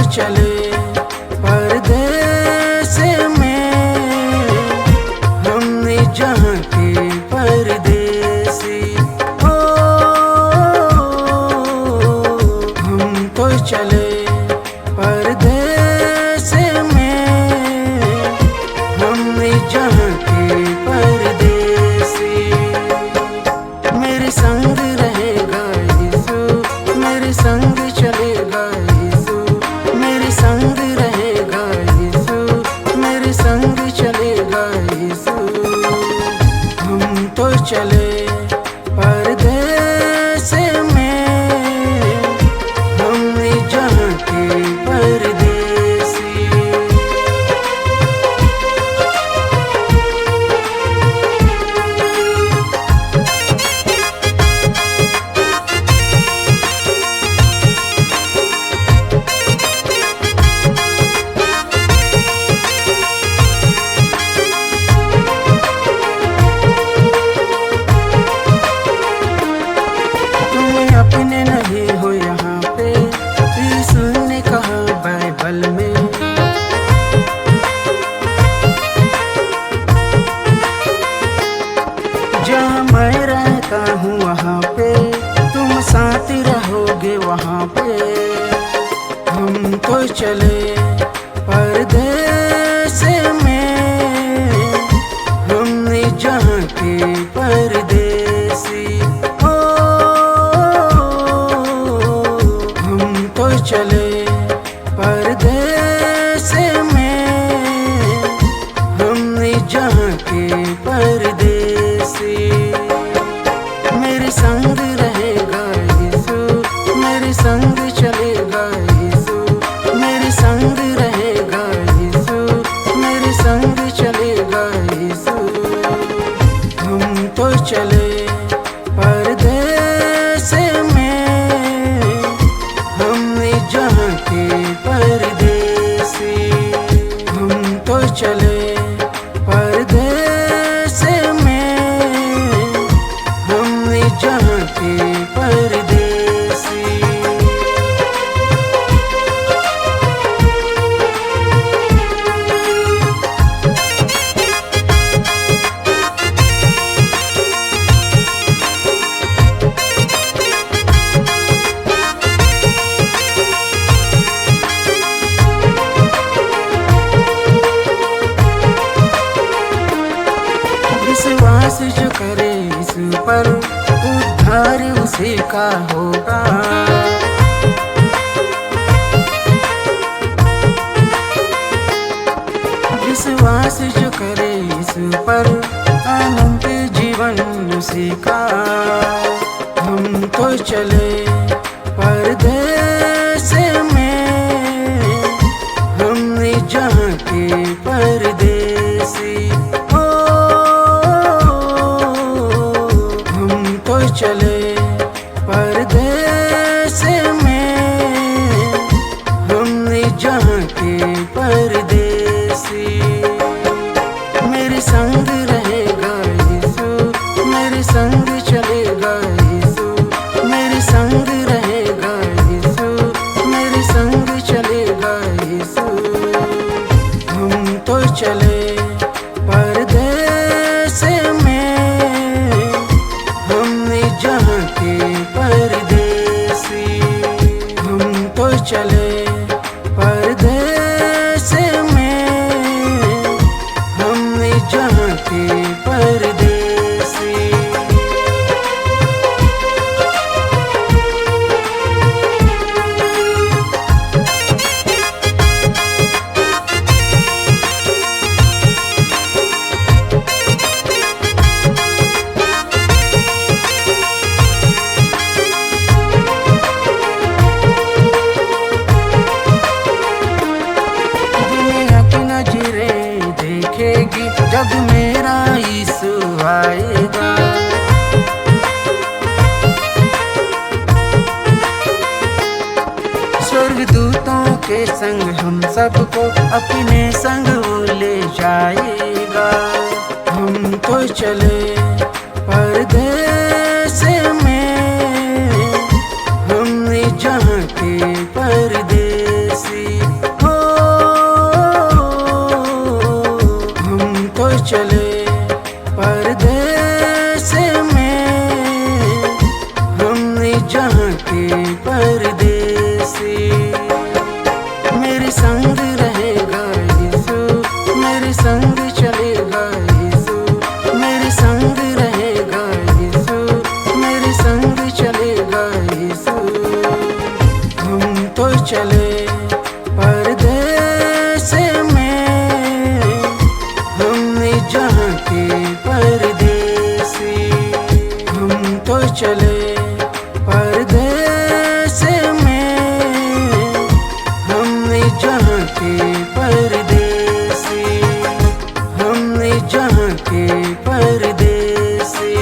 चले परदेस में, हमने जहाँ के परदेसी। ओ हम तो चले परदेस में, हमने जहाँ के परदेसी। मेरे संग रहेगा यीशु, मेरे संग चलेगा यीशु, मेरे संग रहेगा यीशु, मेरे संग चलेगा यीशु। हम तो चले परदेस में, हमने जहाँ के परदेसी। अपने नहीं हो यहाँ पे, यीशु ने कहा बाइबल में। जहाँ मैं रहता हूँ वहाँ पे तुम साथ रहोगे वहाँ पे। हम तो चले परदेस में, हमने जहाँ के परदेसी। चले परदेस में, हमने जहाँ के परदेसी। मेरे संग रहेगा यीशु, मेरे संग चलेगा यीशु, मेरे संग रहेगा यीशु, मेरे संग चलेगा यीशु। हम तो चले परदेस में, हमने जहाँ के परदेसी। हम तो चले परदेस में, हमने जहाँ के परदेसी। विश्वास जो करे यीशु पर, उद्धार उसी का होगा। विश्वास जो करे यीशु पर, अनंत जीवन उसी का। हम तो चले परदेस में, हमने जहाँ के परदेसी। चले परदेस में, हमने जहाँ के परदेसी। मेरे संग रहेगा यीशु, मेरे संग चलेगा यीशु, मेरे संग रहेगा यीशु, मेरे संग चलेगा यीशु। हम तो चले परदेस में, हमने जहाँ के परदेसी। हम तो चले परदेस में, हमने जहाँ के परदेसी। जब मेरा यीशु आएगा, स्वर्गदूतों के संग हम सबको अपने संग वो ले जाएगा। हम तो चले परदेस में, हमने जहाँ के परदेसी। चले परदेस में, हमने जहाँ के परदेसी। हम तो चले परदेस में, हमने जहाँ के परदेसी। हमने जहाँ के परदेसी,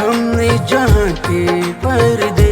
हमने जहाँ के परदेसी।